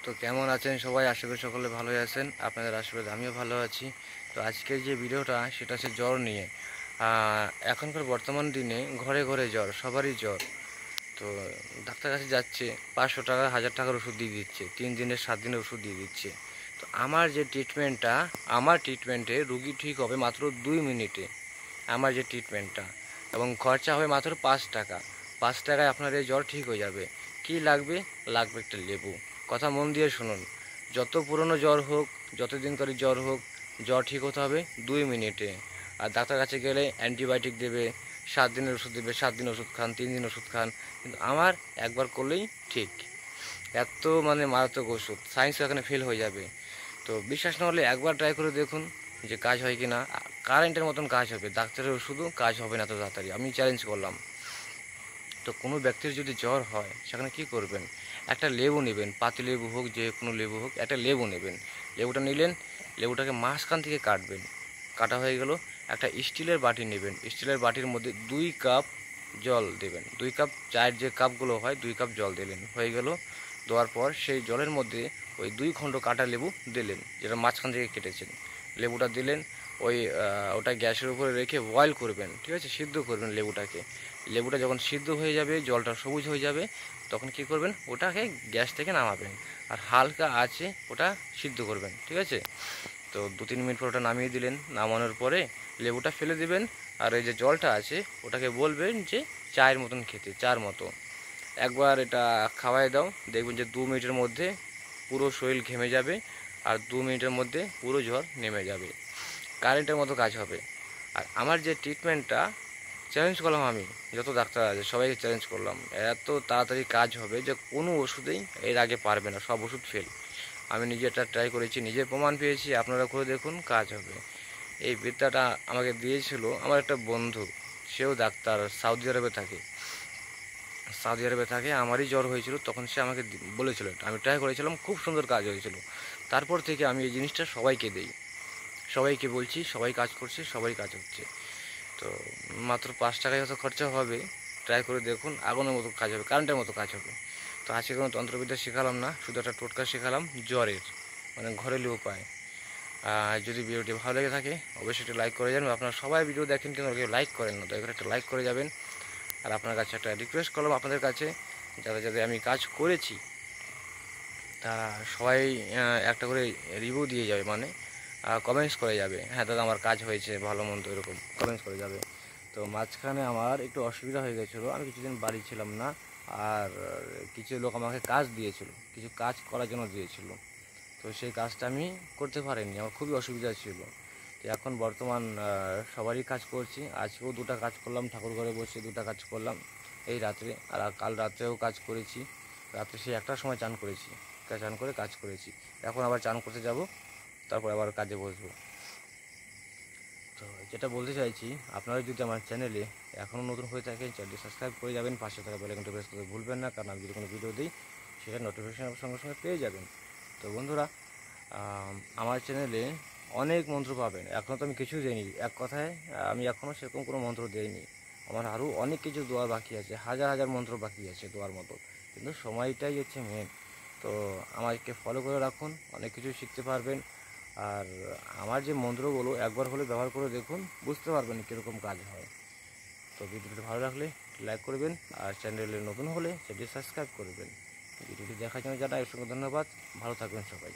তো কেমন আছেন সবাই? আশা করি সকলে ভালোই আছেন। আপনাদের আশীর্বাদ আমিও ভালো আছি। তো আজকের যে ভিডিওটা সেটা হচ্ছে জ্বর নিয়ে। এখনকার বর্তমান দিনে ঘরে ঘরে জ্বর, সবারই জ্বর। তো ডাক্তার কাছে যাচ্ছে, 500 টাকা 1000 টাকার ওষুধ দিয়ে দিচ্ছে, 3 দিনের 7 দিনের ওষুধ দিয়ে দিচ্ছে। তো আমার ট্রিটমেন্টে রুগী ঠিক হবে মাত্র 2 মিনিটে। আমার যে ট্রিটমেন্টটা এবং খরচা হবে মাত্র 5 টাকা। 5 টাকায় আপনার এই জ্বর ঠিক হয়ে যাবে। কি লাগবে? লাগবে একটা লেবু। কথা মন দিয়ে শুনুন। যত পুরনো জ্বর হোক, যতদিন করে জ্বর হোক, জ্বর ঠিক হতে হবে 2 মিনিটে। আর ডাক্তার কাছে গেলে অ্যান্টিবায়োটিক দেবে, 7 দিনের ওষুধ দেবে, 7 দিন ওষুধ খান, 3 দিন ওষুধ খান। কিন্তু আমার একবার করলেই ঠিক। এত মারাত্মক ওষুধ, সায়েন্সও এখানে ফেল হয়ে যাবে। তো বিশ্বাস না হলে একবার ট্রাই করে দেখুন যে কাজ হয় কি না। কারেন্টের মতন কাজ হবে, ডাক্তারের ওষুধও কাজ হবে না এত তাড়াতাড়ি, আমি চ্যালেঞ্জ করলাম। তো কোনো ব্যক্তির যদি জ্বর হয় সেখানে কি করবেন? একটা লেবু নেবেন, পাতি লেবু হোক, যে কোনো লেবু হোক, একটা লেবু নেবেন। লেবুটা নিলেন, লেবুটাকে মাঝখান থেকে কাটবেন। কাটা হয়ে গেল, একটা স্টিলের বাটি নেবেন। স্টিলের বাটির মধ্যে 2 কাপ জল দেবেন। 2 কাপ চায়ের যে কাপগুলো হয়, 2 কাপ জল দিলেন, হয়ে গেল। দেওয়ার পর সেই জলের মধ্যে ওই 2 খণ্ড কাটা লেবু দিলেন, যেটা মাঝখান থেকে কেটেছেন। লেবুটা দিলেন, ওটা গ্যাসের উপরে রেখে বয়েল করবেন, ঠিক আছে? সিদ্ধ করবেন লেবুটাকে। লেবুটা যখন সিদ্ধ হয়ে যাবে, জলটা সবুজ হয়ে যাবে, তখন কি করবেন? ওটাকে গ্যাস থেকে নামাবেন আর হালকা আঁচে ওটা সিদ্ধ করবেন, ঠিক আছে? তো 2-3 মিনিট পর ওটা নামিয়ে দিলেন। নামানোর পরে লেবুটা ফেলে দিবেন। আর এই যে জলটা আছে ওটাকে বলবেন যে চায়ের মতন খেতে, চার মতো। একবার এটা খাওয়াই দাও, দেখবেন যে 2 মিনিটের মধ্যে পুরো শরীর ঘেমে যাবে আর 2 মিনিটের মধ্যে পুরো জ্বর নেমে যাবে। কারেন্টের মতো কাজ হবে। আর আমার যে ট্রিটমেন্টটা চ্যালেঞ্জ করলাম, আমি যত ডাক্তার আছে সবাইকে চ্যালেঞ্জ করলাম, এত তাড়াতাড়ি কাজ হবে যে কোনো ওষুধেই এর আগে পারবে না, সব ওষুধ ফেল। আমি নিজে এটা ট্রাই করেছি, নিজে প্রমাণ পেয়েছি, আপনারা করে দেখুন কাজ হবে। এই বিদ্যাটা আমাকে দিয়েছিল আমার একটা বন্ধু, সেও ডাক্তার, সাউদি আরবে থাকে। আমারই জ্বর হয়েছিল, তখন সে আমাকে বলেছিল, আমি ট্রাই করেছিলাম, খুব সুন্দর কাজ হয়েছিল। তারপর থেকে আমি এই জিনিসটা সবাইকে দিই, সবাইকে বলছি, সবাই কাজ করছে, সবাই কাজ হচ্ছে। তো মাত্র 5 টাকায় হয়তো খরচা হবে, ট্রাই করে দেখুন, আগুনের মতো কাজ হবে, কারেন্টের মতো কাজ হবে। তো আজকে কোনো তন্ত্রবিদ্যা শেখালাম না, শুধু একটা টোটকা শেখালাম জ্বরের, ঘরেলু উপায়। যদি ভিডিওটি ভালো লেগে থাকে অবশ্যই একটা লাইক করে যাবেন। আপনারা সবাই ভিডিও দেখেন কিন্তু কেউ লাইক করেন না, দয়া করে একটা লাইক করে যাবেন। আর আপনার কাছে একটা রিকোয়েস্ট করলাম, আপনাদের কাছে, যারা যাদের আমি কাজ করেছি তারা সবাই একটা করে রিভিউ দিয়ে যাবে, কমেন্টস করে যাবে, হ্যাঁ দাদা আমার কাজ হয়েছে, ভালো মন্দ এরকম কমেন্টস করে যাবে। তো মাঝখানে আমার একটু অসুবিধা হয়ে গেছিলো, আমি কিছুদিন বাড়ি ছিলাম না। আর কিছু লোক আমাকে কাজ দিয়েছিল, কিছু কাজ করার জন্য দিয়েছিল। তো সেই কাজটা আমি করতে পারিনি, আমার খুবই অসুবিধা ছিল। তো এখন বর্তমান সবারই কাজ করছি। আজকেও 2টা কাজ করলাম, ঠাকুর ঘরে বসে 2টা কাজ করলাম এই রাত্রে। আর কাল রাত্রেও কাজ করেছি, রাত্রে সেই 1টার সময় চান করেছি, চান করে কাজ করেছি। এখন আবার চান করতে যাব, তারপর আবার কাজে বসবো। তো যেটা বলতে চাইছি, আপনারা যদি আমার চ্যানেলে এখনও নতুন হয়ে থাকেন, চ্যানেলটি সাবস্ক্রাইব করে যাবেন, পাশে থাকা বেল আইকনটি প্রেস করতে ভুলবেন না, কারণ আমি যদি কোনো ভিডিও দিই সেটা নোটিফিকেশন সঙ্গে সঙ্গে পেয়ে যাবেন। তো বন্ধুরা, আমার চ্যানেলে অনেক মন্ত্র পাবেন, এখনও তো আমি কিছু দিইনি, এক কথায় আমি এখনও সেরকম কোনো মন্ত্র দিইনি। আমার আরও অনেক কিছু দোয়া বাকি আছে, হাজার হাজার মন্ত্র বাকি আছে দোয়ার মতো, কিন্তু সময়টাই হচ্ছে মেন। তো আমাকে ফলো করে রাখুন, অনেক কিছু শিখতে পারবেন। আর আমার যে মন্ত্রগুলো একবার হলে ব্যবহার করে দেখুন, বুঝতে পারবেন কীরকম কাজ হয়। তো ভিডিওটি ভালো লাগলে লাইক করবেন, আর চ্যানেলে নতুন হলে সেটি সাবস্ক্রাইব করবেন। ভিডিওটি দেখার জন্য জানাই অসংখ্য ধন্যবাদ। ভালো থাকবেন সবাই।